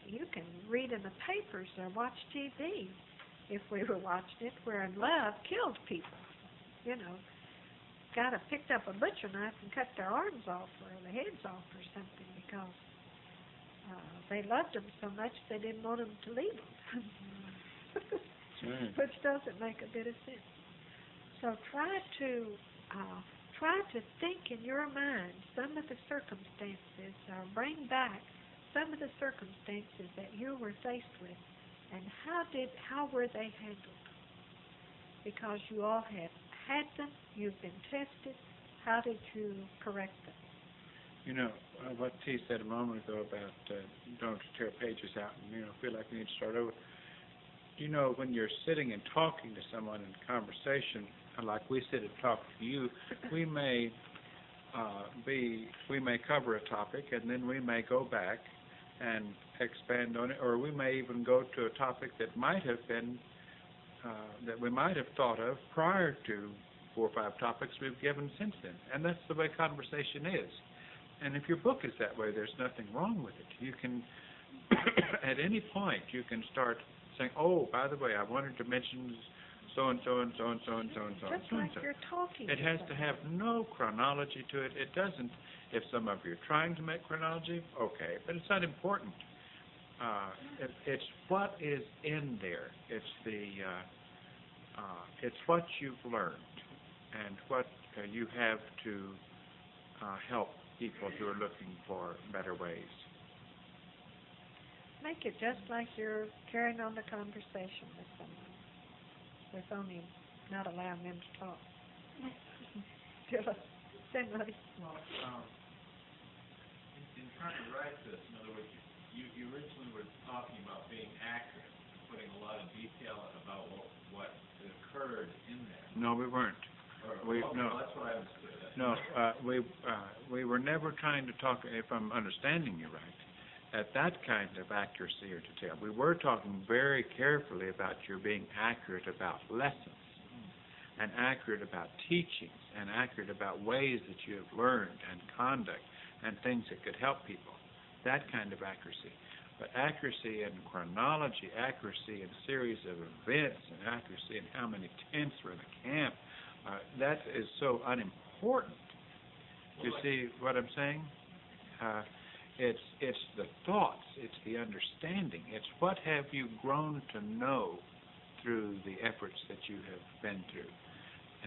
you can read in the papers or watch TV. If we were watching it, where love killed people. You know, picked up a butcher knife and cut their arms off or their heads off or something because they loved them so much they didn't want them to leave them. Which doesn't make a bit of sense. So try to think in your mind some of the circumstances, bring back some of the circumstances that you were faced with, and how were they handled? Because you all have had them, you've been tested. How did you correct them? You know, what T said a moment ago about don't tear pages out and, feel like you need to start over. You know, when you're sitting and talking to someone in conversation, like we sit and talk to you, we may cover a topic and then we may go back and expand on it, or we may even go to a topic that might have been that we might have thought of prior to 4 or 5 topics we've given since then. And that's the way conversation is. And if your book is that way, there's nothing wrong with it. You can, at any point, you can start saying, oh, by the way, I wanted to mention so-and-so and so-and-so and so-and-so and Just so-and-so. like you're talking. It has to have no chronology to it. It doesn't. If some of you are trying to make chronology, okay, but it's not important. It's what is in there. It's what you've learned and what you have to help people who are looking for better ways. Make it just like you're carrying on the conversation with someone, with only not allowing them to talk. Somebody. Well, in trying to write this, in other words, you originally were talking about being accurate, putting a lot of detail about what occurred in there. No, we weren't. No, that's what I understood. No, we were never trying to talk, if I'm understanding you right, at that kind of accuracy or detail. We were talking very carefully about your being accurate about lessons and accurate about teachings and accurate about ways that you have learned and conduct and things that could help people. That kind of accuracy. But accuracy in chronology, accuracy in series of events, and accuracy in how many tents were in a camp, that is so unimportant. You see what I'm saying? It's the thoughts, it's the understanding, it's what have you grown to know through the efforts that you have been through,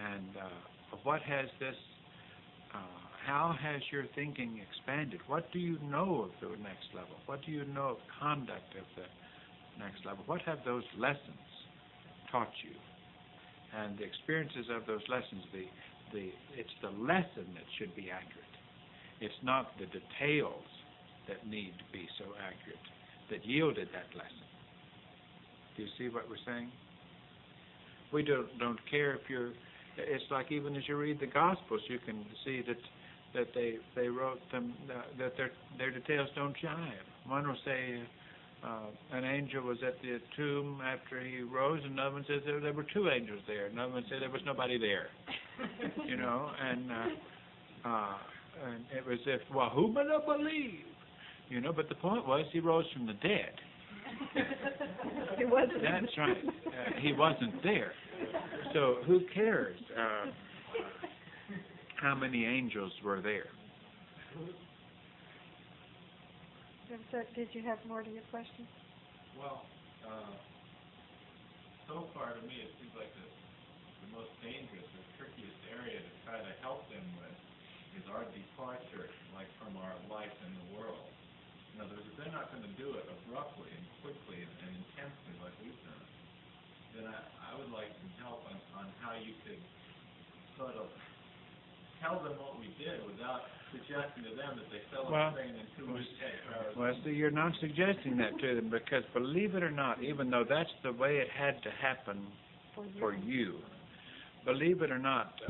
and what has this, how has your thinking expanded? What do you know of the next level? What do you know of conduct of the next level? What have those lessons taught you? And the experiences of those lessons, it's the lesson that should be accurate. It's not the details that need to be so accurate that yielded that lesson. Do you see what we're saying? We don't care if you're. It's like even as you read the Gospels, you can see that they wrote them that their details don't jive. One will say an angel was at the tomb after he rose, and another one says there were 2 angels there. Another one said there was nobody there. And it was if, well, who would have believed? But the point was he rose from the dead. He wasn't. That's right. He wasn't there. So who cares how many angels were there? Did you have more to your question? Well, so far to me it seems like the most dangerous or trickiest area to try to help them with is our departure, like from our life in the world. In other words, if they're not going to do it abruptly and quickly and intensely like we've done, then I would like some help on how you could sort of tell them what we did without suggesting to them that they fell off train in 2 weeks. Well, see, you're not suggesting that to them because, believe it or not, even though that's the way it had to happen for you, believe it or not,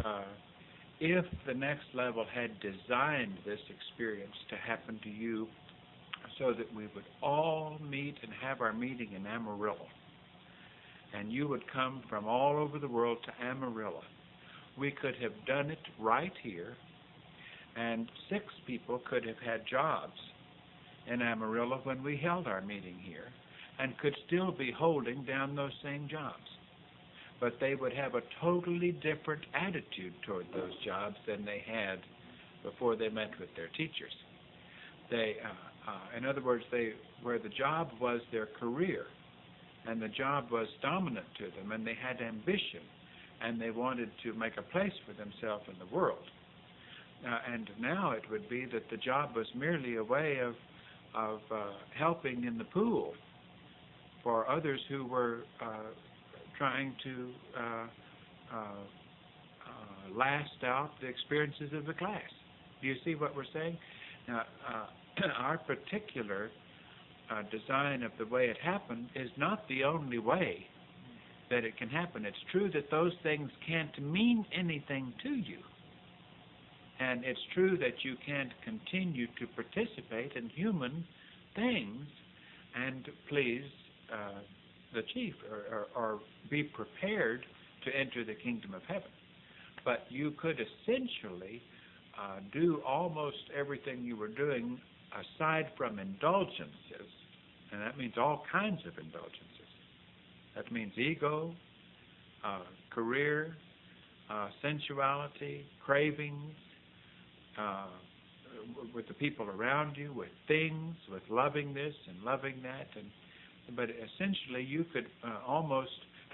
if the next level had designed this experience to happen to you so that we would all meet and have our meeting in Amarillo, and you would come from all over the world to Amarillo, we could have done it right here, and 6 people could have had jobs in Amarillo when we held our meeting here and could still be holding down those same jobs. But they would have a totally different attitude toward those jobs than they had before they met with their teachers. They, in other words, where the job was their career, and the job was dominant to them, and they had ambition, and they wanted to make a place for themselves in the world. And now it would be that the job was merely a way of helping in the pool for others who were trying to last out the experiences of the class. Do you see what we're saying? Now, our particular design of the way it happened is not the only way that it can happen. It's true that those things can't mean anything to you. And it's true that you can't continue to participate in human things and please the chief or be prepared to enter the kingdom of heaven. But you could essentially do almost everything you were doing aside from indulgences, and that means all kinds of indulgences. That means ego, career, sensuality, cravings, with the people around you, with things, with loving this and loving that. But essentially you could almost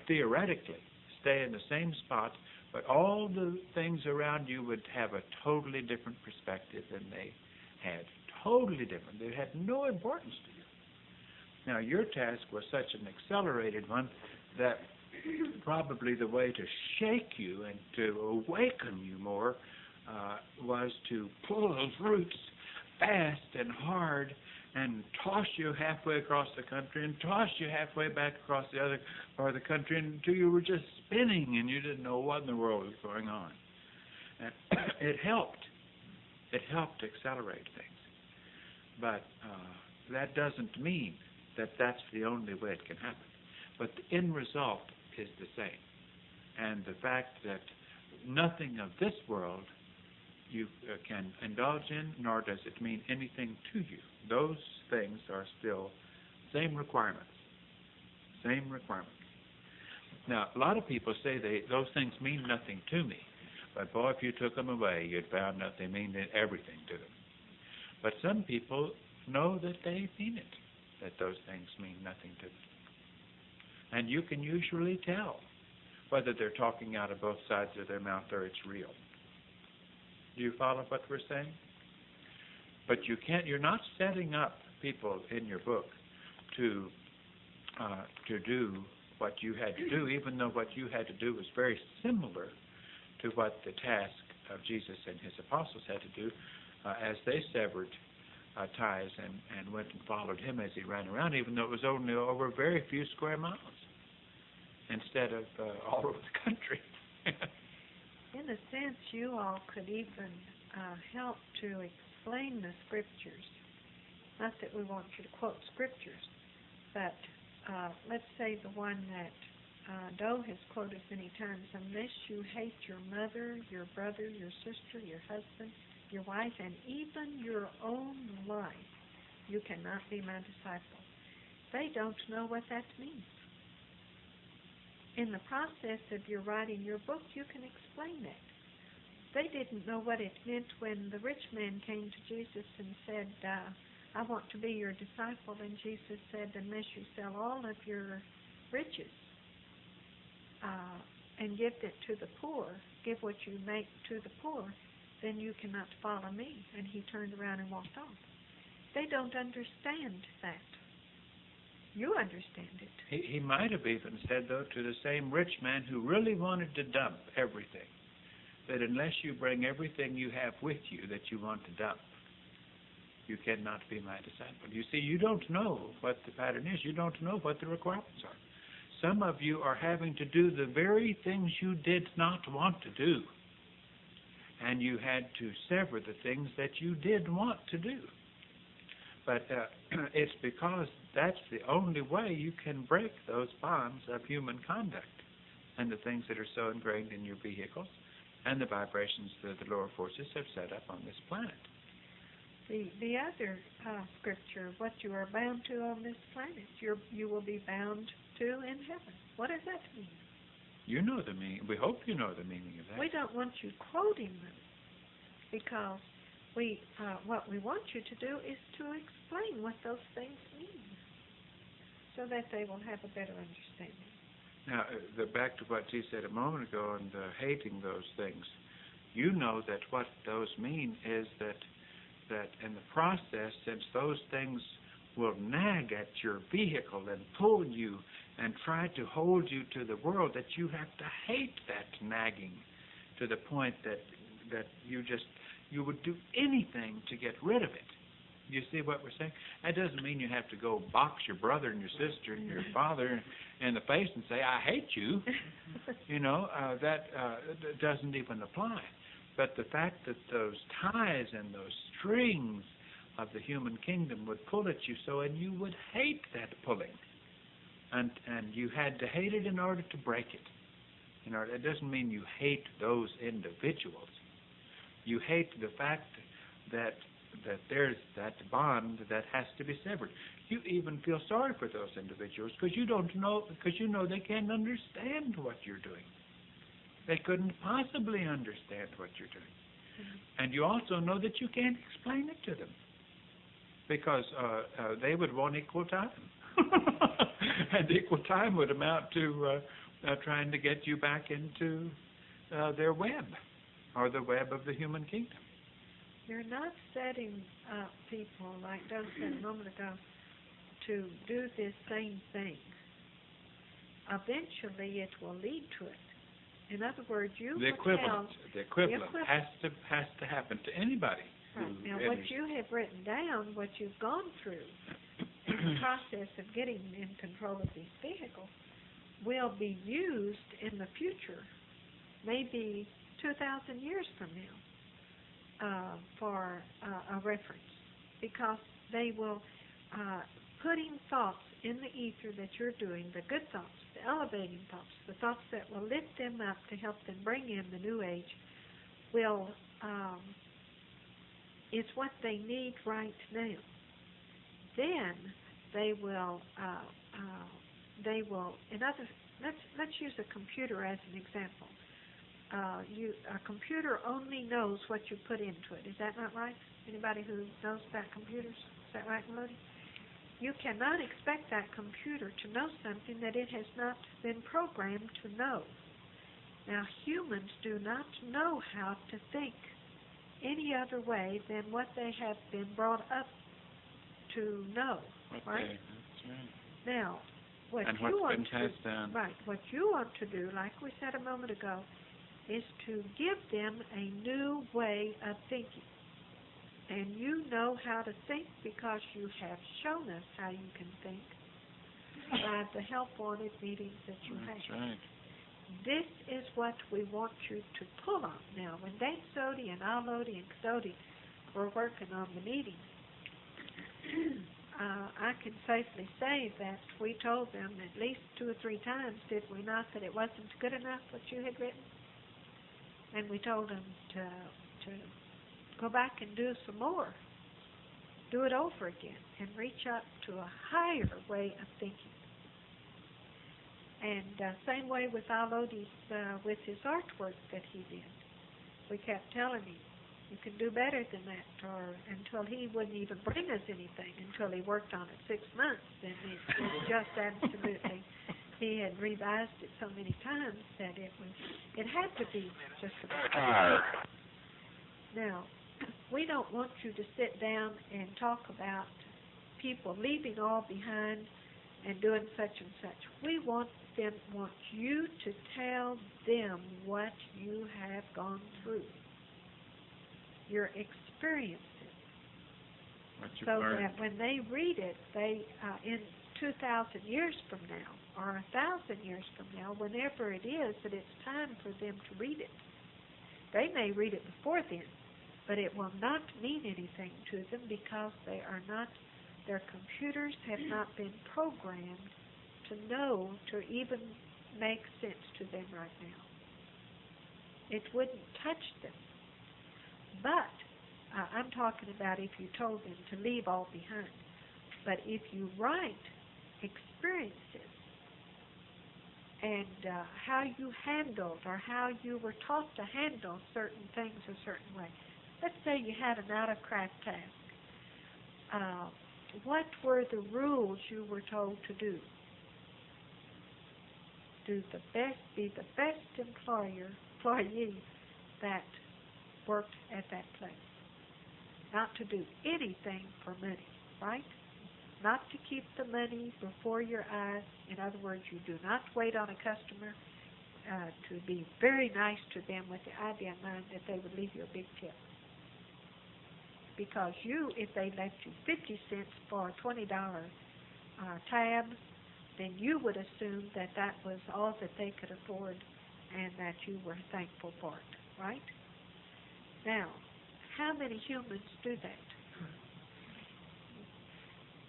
theoretically stay in the same spot, but all the things around you would have a totally different perspective than they had. Totally different. They had no importance to you. Now, your task was such an accelerated one that probably the way to shake you and to awaken you more was to pull those roots fast and hard and toss you halfway across the country and toss you halfway back across the other part of the country until you were just spinning and you didn't know what in the world was going on. And it helped. It helped accelerate things. But that doesn't mean that that's the only way it can happen. But the end result is the same. And the fact that nothing of this world you can indulge in, nor does it mean anything to you. Those things are still same requirements. Same requirements. Now, a lot of people say those things mean nothing to me. But boy, if you took them away, you'd found that they mean everything to them. But some people know that they mean it, that those things mean nothing to them. And you can usually tell whether they're talking out of both sides of their mouth or it's real. Do you follow what we're saying? But you're not setting up people in your book to do what you had to do, even though what you had to do was very similar to what the task of Jesus and his apostles had to do as they severed ties and went and followed him as he ran around, even though it was only over very few square miles instead of all over the country. In a sense, you all could even help to explain the scriptures. Not that we want you to quote scriptures, but let's say the one that Doe has quoted many times, unless you hate your mother, your brother, your sister, your husband, your wife, and even your own life, you cannot be my disciple. They don't know what that means. In the process of your writing your book, you can explain that. They didn't know what it meant when the rich man came to Jesus and said, I want to be your disciple. And Jesus said, unless you sell all of your riches and give it to the poor, give what you make to the poor, then you cannot follow me. And he turned around and walked off. They don't understand that. You understand it. He might have even said, though, to the same rich man who really wanted to dump everything, that unless you bring everything you have with you that you want to dump, you cannot be my disciple. You see, you don't know what the pattern is. You don't know what the requirements are. Some of you are having to do the very things you did not want to do. And you had to sever the things that you did want to do. But it's because that's the only way you can break those bonds of human conduct and the things that are so ingrained in your vehicles and the vibrations that the lower forces have set up on this planet. The other scripture, what you are bound to on this planet, you will be bound to in heaven. What does that mean? You know the meaning. We hope you know the meaning of that. We don't want you quoting them, because what we want you to do is to explain what those things mean, so that they will have a better understanding. Now, back to what T said a moment ago on hating those things. You know that what those mean is that in the process, since those things will nag at your vehicle and pull you and try to hold you to the world, that you have to hate that nagging to the point that you would do anything to get rid of it. You see what we're saying? That doesn't mean you have to go box your brother and your sister and your father in the face and say, I hate you. That doesn't even apply. But the fact that those ties and those strings of the human kingdom would pull at you so, and you would hate that pulling. And you had to hate it in order to break it. It doesn't mean you hate those individuals. You hate the fact that there's that bond that has to be severed. You even feel sorry for those individuals because you know they can't understand what you're doing. They couldn't possibly understand what you're doing. Mm-hmm. And you also know that you can't explain it to them because they would want equal time. And equal time would amount to trying to get you back into their web, or the web of the human kingdom. You're not setting up people, like Doug said a moment ago, to do this same thing. Eventually it will lead to it. In other words, the equivalent has to happen to anybody. Right. Now, what you have written down, what you've gone through in the process of getting in control of these vehicles, will be used in the future, maybe 2,000 years from now, for a reference, because they will putting thoughts in the ether that you're doing, the good thoughts, the elevating thoughts, the thoughts that will lift them up to help them bring in the new age, is what they need right now. Then they will, let's use a computer as an example. A computer only knows what you put into it. Is that not right? Anybody who knows about computers? Is that right, Melody? You cannot expect that computer to know something that it has not been programmed to know. Now, humans do not know how to think any other way than what they have been brought up to know. Right? That's right. Now, what you want to do, like we said a moment ago, is to give them a new way of thinking. And you know how to think because you have shown us how you can think by the help-wanted meetings that you have. That's right. This is what we want you to pull on. Now, when Dave Sodi and Al Lodi and Sodi were working on the meetings, I can safely say that we told them at least 2 or 3 times, did we not, that it wasn't good enough what you had written? And we told them to go back and do some more. Do it over again and reach up to a higher way of thinking. And same way with Al Lodi's, with his artwork that he did. We kept telling him, you can do better than that, or until he wouldn't even bring us anything until he worked on it 6 months. And it was just absolutely, he had revised it so many times that it had to be just about. Now, we don't want you to sit down and talk about people leaving all behind and doing such and such. We want you to tell them what you have gone through, your experiences, so that when they read it, they in 2,000 years from now or 1,000 years from now, whenever it is that it's time for them to read it, they may read it before then, but it will not mean anything to them because they are not. Their computers have not been programmed to know, to even make sense to them right now. It wouldn't touch them. But I'm talking about if you told them to leave all behind. But if you write experiences and how you handled or how you were taught to handle certain things a certain way. Let's say you had an out-of-craft task. What were the rules you were told to do? Be the best employee that worked at that place. Not to do anything for money, right? Not to keep the money before your eyes. In other words, you do not wait on a customer to be very nice to them with the idea in mind that they would leave you a big tip. Because if they left you 50 cents for a $20 tab, then you would assume that that was all that they could afford and that you were thankful for it, right? Now, how many humans do that?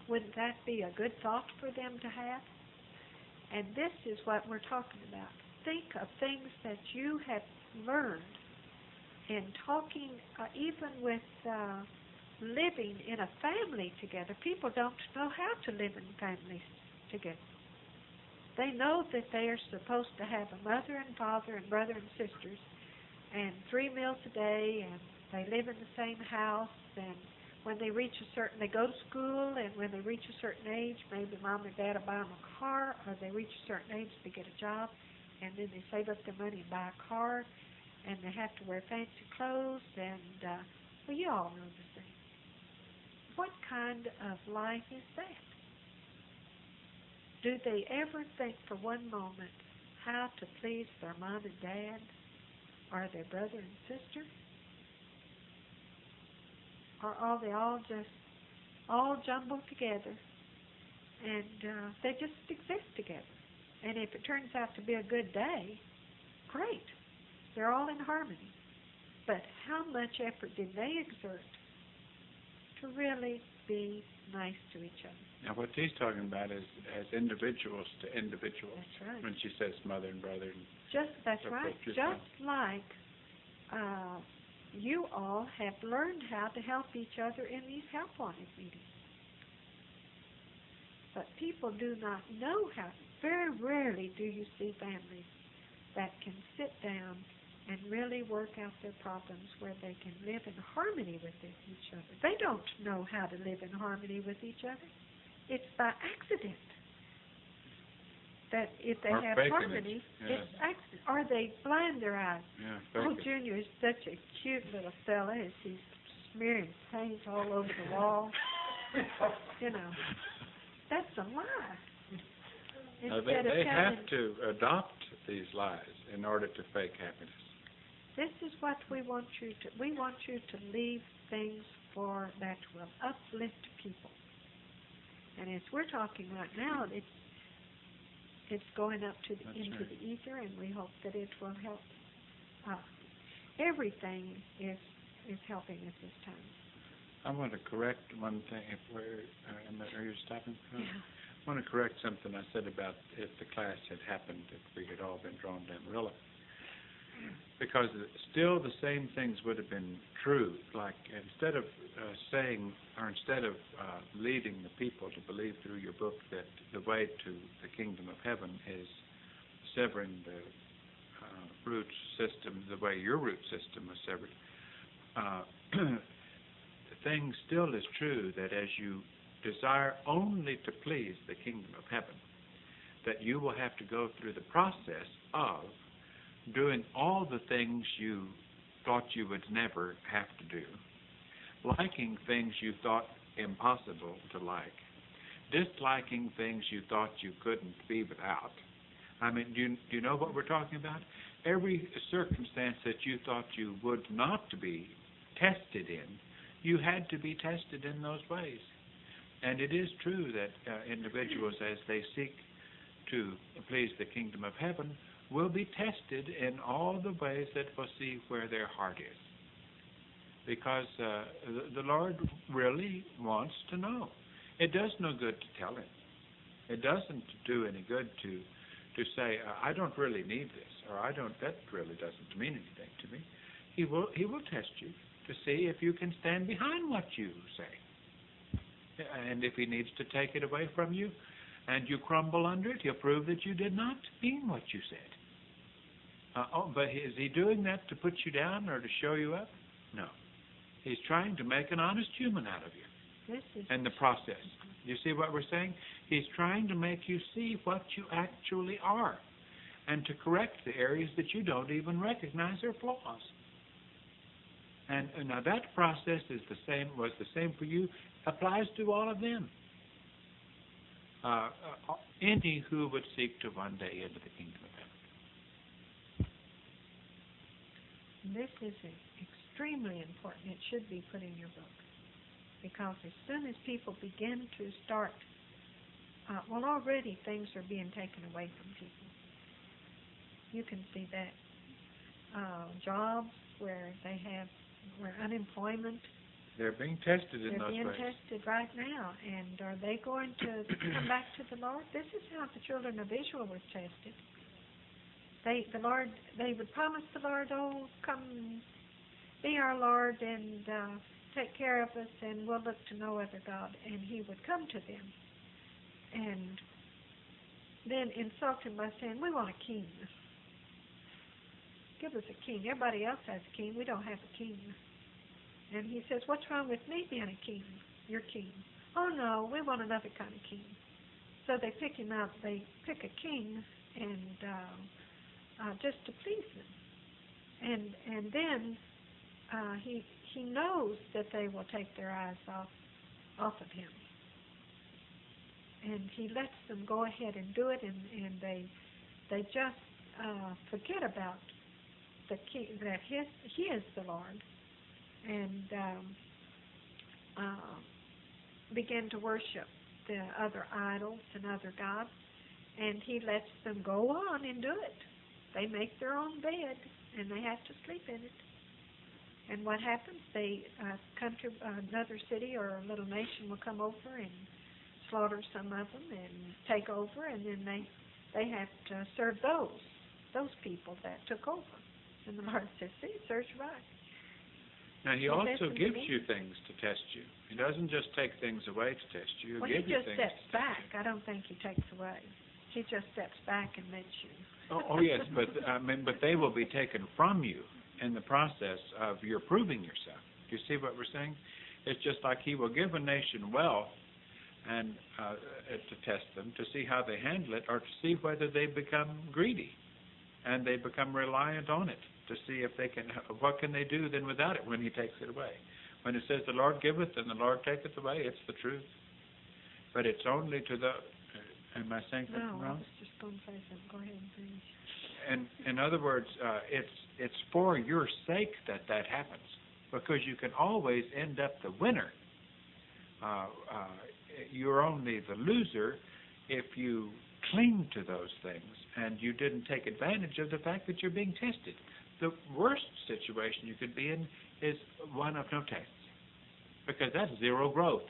Wouldn't that be a good thought for them to have? And this is what we're talking about. Think of things that you have learned in talking, even with living in a family together. People don't know how to live in families together. They know that they are supposed to have a mother and father and brother and sisters and 3 meals a day, and they live in the same house, and when they reach they go to school, and when they reach a certain age, maybe mom and dad will buy them a car, or they reach a certain age, they get a job, and then they save up their money and buy a car, and they have to wear fancy clothes, and, well, you all know the thing. What kind of life is that? Do they ever think for one moment how to please their mom and dad, or their brother and sister? Or are they all jumbled together, and they just exist together? And if it turns out to be a good day, great. They're all in harmony. But how much effort did they exert to really be nice to each other? Now, what she's talking about is as individuals to individuals. That's right. When she says mother and brother. That's right. Just like you all have learned how to help each other in these help wanted meetings. But people do not know how. Very rarely do you see families that can sit down and really work out their problems where they can live in harmony with each other. They don't know how to live in harmony with each other. It's by accident that if they have harmony, it's accident. Or they blind their eyes. Yeah, Junior is such a cute little fella as he's smearing paint all over the wall. You know, that's a lie. They have to adopt these lies in order to fake happiness. This is what we want you to. We want you to leave things that will uplift people. And as we're talking right now, it's going up into the ether, and we hope that it will help. Everything is helping at this time. I want to correct one thing. Are you stopping? Yeah. I want to correct something I said about if the class had happened, if we had all been drawn to Amarillo. Because still the same things would have been true. Like instead of leading the people to believe through your book that the way to the kingdom of heaven is severing the root system the way your root system was severed, the thing still is true that as you desire only to please the kingdom of heaven, that you will have to go through the process of doing all the things you thought you would never have to do, liking things you thought impossible to like, disliking things you thought you couldn't be without. I mean, do you know what we're talking about? Every circumstance that you thought you would not be tested in, you had to be tested in those ways. And it is true that individuals, as they seek to please the kingdom of heaven, will be tested in all the ways that will see where their heart is. Because the Lord really wants to know. It does no good to tell Him. It doesn't do any good to say, I don't really need this, or that really doesn't mean anything to me. He will test you to see if you can stand behind what you say. And if he needs to take it away from you and you crumble under it, he'll prove that you did not mean what you said. But is he doing that to put you down or to show you up? No. He's trying to make an honest human out of you in the process. You see what we're saying? He's trying to make you see what you actually are and to correct the areas that you don't even recognize are flaws. And now that process is was the same for you, applies to all of them. Any who would seek to one day into the kingdom of heaven. This is extremely important. It should be put in your book. Because as soon as people begin to start, already things are being taken away from people. You can see that. Jobs where unemployment. They're being tested in those ways. They're being tested right now. And are they going to come back to the Lord? This is how the children of Israel were tested. They would promise the Lord, oh, come be our Lord and take care of us, and we'll look to no other God. And he would come to them and then insult him by saying, we want a king. Give us a king. Everybody else has a king. We don't have a king. And he says, what's wrong with me being a king? You're king. Oh, no, we want another kind of king. So they pick him out. They pick a king and just to please him. And then he knows that they will take their eyes off of him. And he lets them go ahead and do it, and they just forget about the king, that he is the Lord, and begin to worship the other idols and other gods, and he lets them go on and do it. They make their own bed, and they have to sleep in it. And what happens? Another city or a little nation will come over and slaughter some of them and take over, and then they have to serve those people that took over. And the Lord says, see, search right. Now, he also gives you things to test you. He doesn't just take things away to test you. Well, he just steps back. I don't think he takes away. He just steps back and lets you. Oh yes, but they will be taken from you in the process of your proving yourself. Do you see what we're saying? It's just like he will give a nation wealth and to test them, to see how they handle it, or to see whether they become greedy and they become reliant on it, to see if they can, what can they do then without it when he takes it away. When it says the Lord giveth and the Lord taketh away, it's the truth. But it's only to the, am I saying something wrong? No, I was just going to say something. Go ahead and finish. And in other words, it's for your sake that happens, because you can always end up the winner. You're only the loser if you cling to those things and you didn't take advantage of the fact that you're being tested. The worst situation you could be in is one of no tests, because that's zero growth.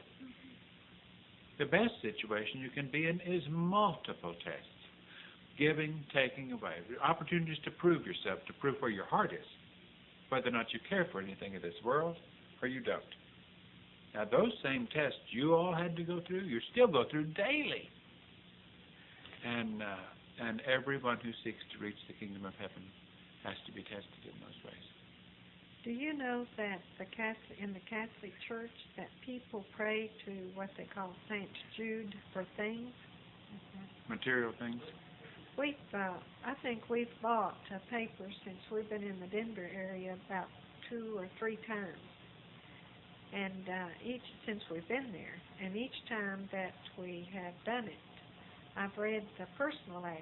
The best situation you can be in is multiple tests. Giving, taking away. Opportunities to prove yourself, to prove where your heart is, whether or not you care for anything in this world or you don't. Now, those same tests you all had to go through, you still go through daily. And everyone who seeks to reach the kingdom of heaven has to be tested in those ways. Do you know that in the Catholic Church that people pray to what they call St. Jude for things? Material things? I think we've bought a paper since we've been in the Denver area about 2 or 3 times. And since we've been there, and each time that we have done it, I've read the personal ads,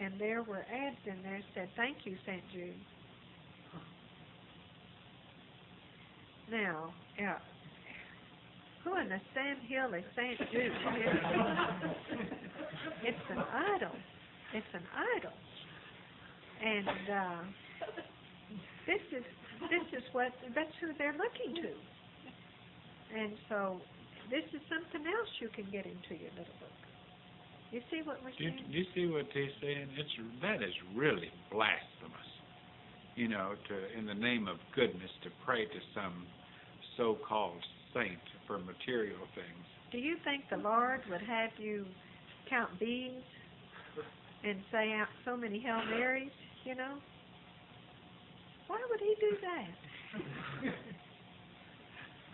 and there were ads in there that said, "Thank you, St. Jude." Now, who in the sand hill is St. Jude? It's an idol. It's an idol. And that's who they're looking to. And so this is something else you can get into your little book. You see what we're saying? Do you see what he's saying? That is really blasphemous. in the name of goodness, to pray to some so-called saint for material things. Do you think the Lord would have you count bees and say out so many Hail Marys, Why would he do that?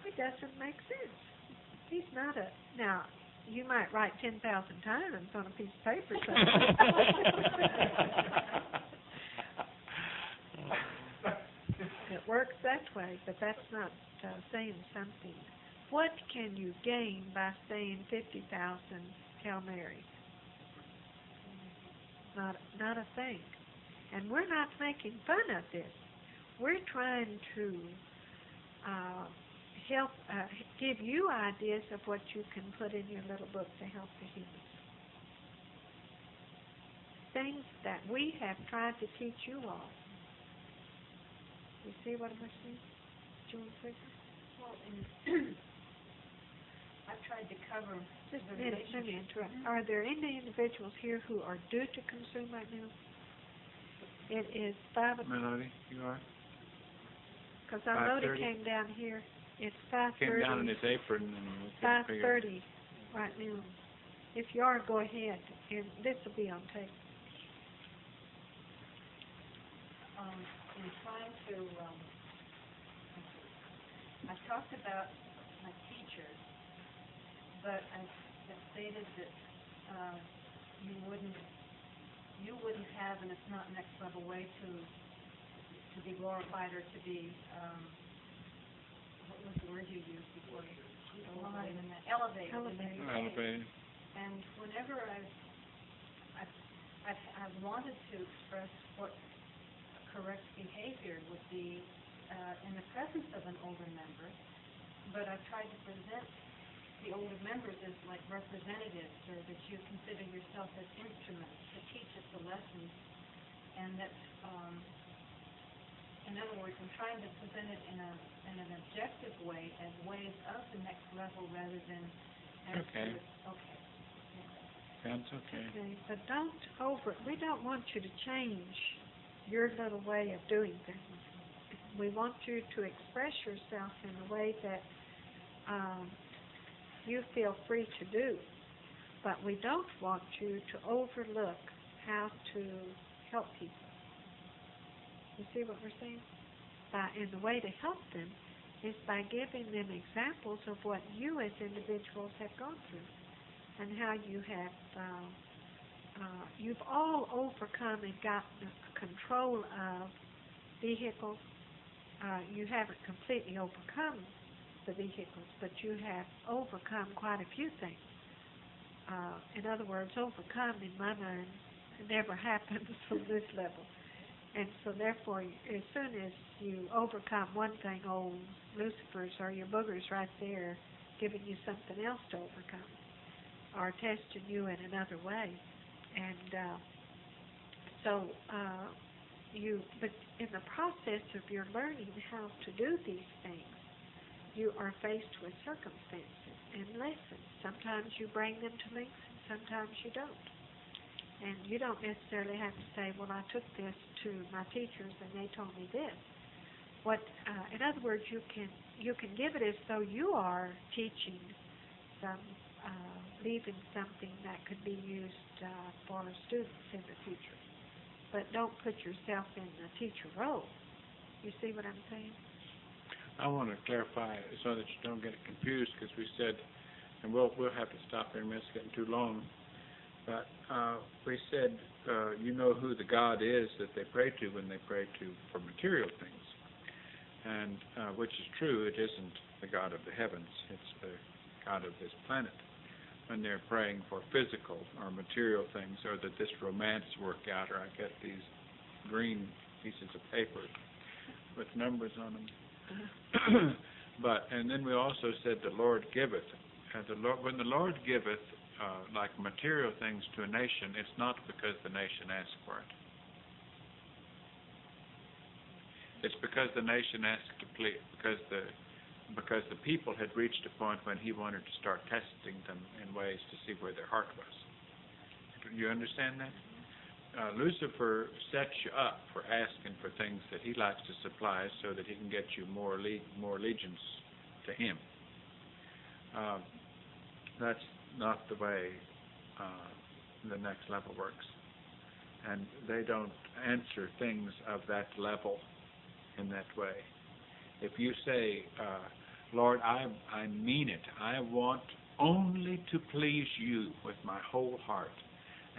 It doesn't make sense. He's not a... Now, you might write 10,000 times on a piece of paper It works that way, but that's not saying something. What can you gain by saying 50,000 Hail Marys? Not a thing. And we're not making fun of this. We're trying to help give you ideas of what you can put in your little book to help the humans. Things that we have tried to teach you all. You see what I'm saying? Do you want to say something? Well, I've tried to cover... Just a minute, let me interrupt. Are there any individuals here who are due to consume right now? It is 5 o'clock. Melody, you are? Because I know it came down here. It's 5:30. Came down in his apron and we couldn't figure it. 5:30 right now. If you are, go ahead, and this will be on tape. In trying to... I've talked about my teachers, but I've stated that you wouldn't have, and it's not next level way to be glorified or to be what was the word you used before? Elevated. Elevated. And whenever I've wanted to express what correct behavior would be in the presence of an older member, but I've tried to present the older members as like representatives, or that you consider yourself as instruments to teach us the lessons, and that, in other words, I'm trying to present it in an objective way as ways of the next level rather than as Okay. Okay. That's okay. Okay, but we don't want you to change your little way of doing things. We want you to express yourself in a way that you feel free to do. But we don't want you to overlook how to help people. You see what we're saying? And the way to help them is by giving them examples of what you as individuals have gone through and how you have, you've all overcome and gotten control of vehicles. You haven't completely overcome the vehicles, but you have overcome quite a few things. In other words, overcome, in my mind, never happens from this level. And so therefore, as soon as you overcome one thing, Lucifer's or your boogers right there, giving you something else to overcome, or testing you in another way. And but in the process of your learning how to do these things, you are faced with circumstances and lessons. Sometimes you bring them to links, and sometimes you don't. And you don't necessarily have to say, well, I took this to my teachers and they told me this. In other words, you can give it as though you are teaching some, leaving something that could be used for students in the future. But don't put yourself in the teacher role. You see what I'm saying? I want to clarify so that you don't get it confused, because we said, and we'll have to stop here, it's getting too long. But we said, you know who the God is that they pray to when they pray to for material things, and which is true. It isn't the God of the heavens; it's the God of this planet. When they're praying for physical or material things, or that this romance work out, or I get these green pieces of paper with numbers on them. And then we also said the Lord giveth. And when the Lord giveth, like material things to a nation, it's not because the nation asked for it. It's because the nation asked to please, because the people had reached a point when he wanted to start testing them in ways to see where their heart was. Do you understand that? Lucifer sets you up for asking for things that he likes to supply so that he can get you more allegiance to him. That's not the way the next level works. And they don't answer things of that level in that way. If you say, Lord, I mean it. I want only to please you with my whole heart.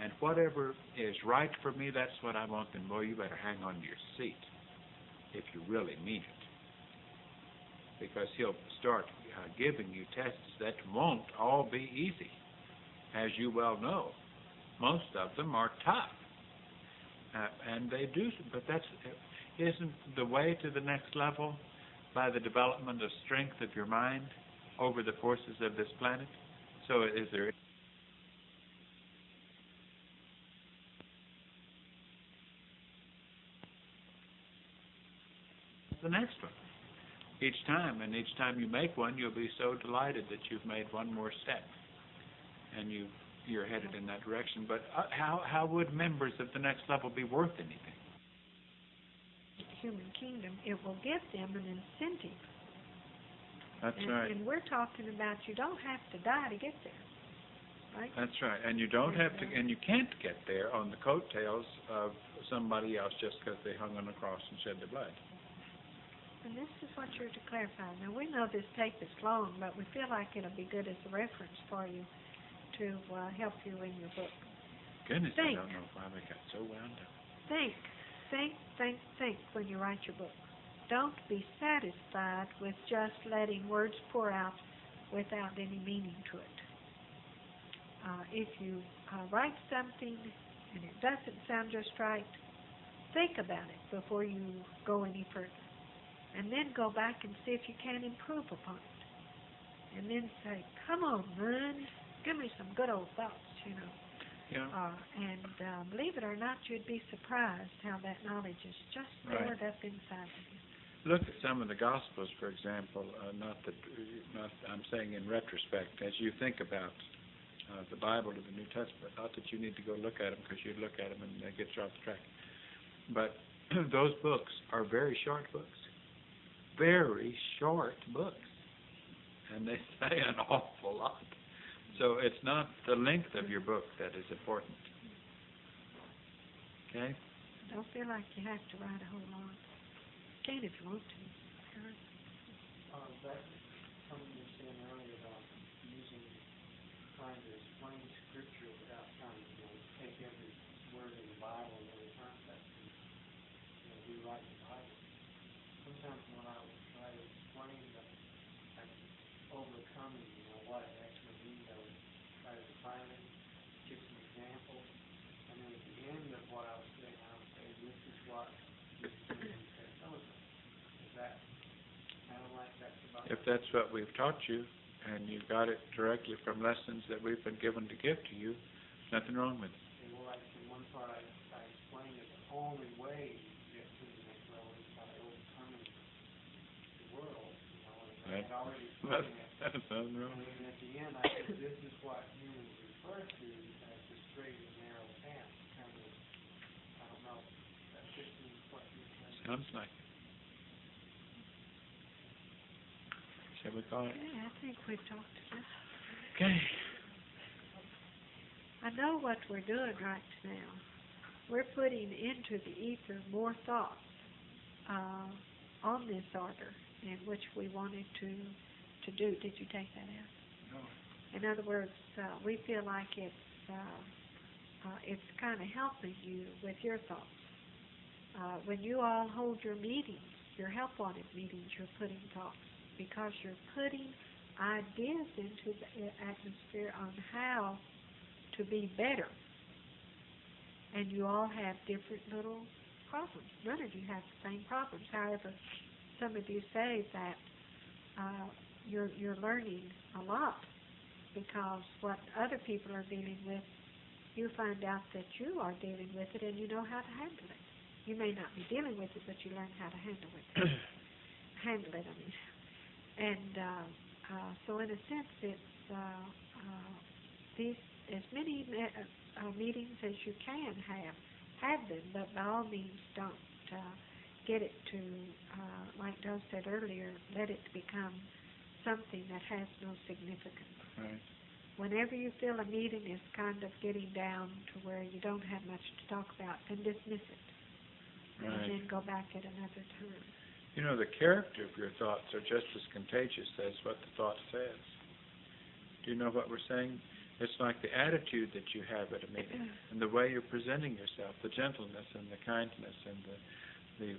And whatever is right for me, that's what I want. Then, boy, you better hang on to your seat if you really mean it. Because he'll start giving you tests that won't all be easy. As you well know, most of them are tough. And they do, but isn't the way to the next level by the development of strength of your mind over the forces of this planet? So is there the next one? Each time you make one, you'll be so delighted that you've made one more step, and you're headed in that direction. But how would members of the next level be worth anything? Human kingdom, it will give them an incentive. That's right. And we're talking about you don't have to die to get there, right? That's right. And you don't have to, and you can't get there on the coattails of somebody else just because they hung on the cross and shed their blood. And this is what you're to clarify. Now, we know this tape is long, but we feel like it'll be good as a reference for you to help you in your book. Goodness, Think. I don't know why we got so wound up. Think when you write your book. Don't be satisfied with just letting words pour out without any meaning to it. If you write something and it doesn't sound just right, think about it before you go any further. And then go back and see if you can improve upon it. And then say, come on, man, give me some good old thoughts, you know. Yeah. And believe it or not, you'd be surprised how that knowledge is just stored up inside of you. Look at some of the Gospels, for example. I'm saying in retrospect, as you think about the Bible or the New Testament, not that you need to go look at them because you look at them and they get you off the track. But those books are very short books. Very short books. And they say an awful lot. So it's not the length of your book that is important. Okay? Don't feel like you have to write a whole lot. You can if you want to. That something you were saying earlier about trying to explain Scripture without trying to take every word in the Bible and every concept and rewrite the Bible. Sometimes when I would try to explain overcoming, what it actually means, I would try to define it, give some examples, and then at the end of what I was saying, I would say, this is what this person said. Is that kind of like that's about? If that's what we've taught you, and you got it directly from lessons that we've been given to give to you, nothing wrong with it. And well, like in one part, I explained that the only way to get to the next level is by overcoming the world. And I had already explained that. That's nothing wrong. And then at the end, I said, this is what humans refer to as the straight and narrow path. Kind of, I don't know, that fits in what you're saying. Sounds like it. Shall we call it? Yeah, I think we've talked enough. Okay. I know what we're doing right now. We're putting into the ether more thoughts on this order in which we wanted to do. Did you take that out? No. In other words, we feel like it's kind of helping you with your thoughts. When you all hold your meetings, your help-wanted meetings, you're putting thoughts because you're putting ideas into the atmosphere on how to be better. And you all have different little problems. None of you have the same problems. However, some of you say that you're learning a lot because what other people are dealing with, you find out that you are dealing with it and you know how to handle it. You may not be dealing with it, but you learn how to handle it. Handle it, I mean. And so in a sense, it's these as many meetings as you can have have them, but by all means don't get it to, like Doe said earlier, let it become something that has no significance. Right. Whenever you feel a meeting is kind of getting down to where you don't have much to talk about, then dismiss it. Right. And then go back at another time. You know, the character of your thoughts are just as contagious as what the thought says. Do you know what we're saying? It's like the attitude that you have at a meeting and the way you're presenting yourself, the gentleness and the kindness and the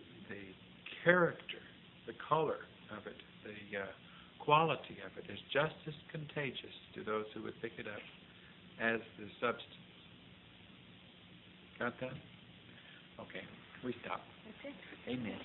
character, the color of it, the quality of it is just as contagious to those who would pick it up as the substance. Got that? Okay, we stop. That's it. Amen.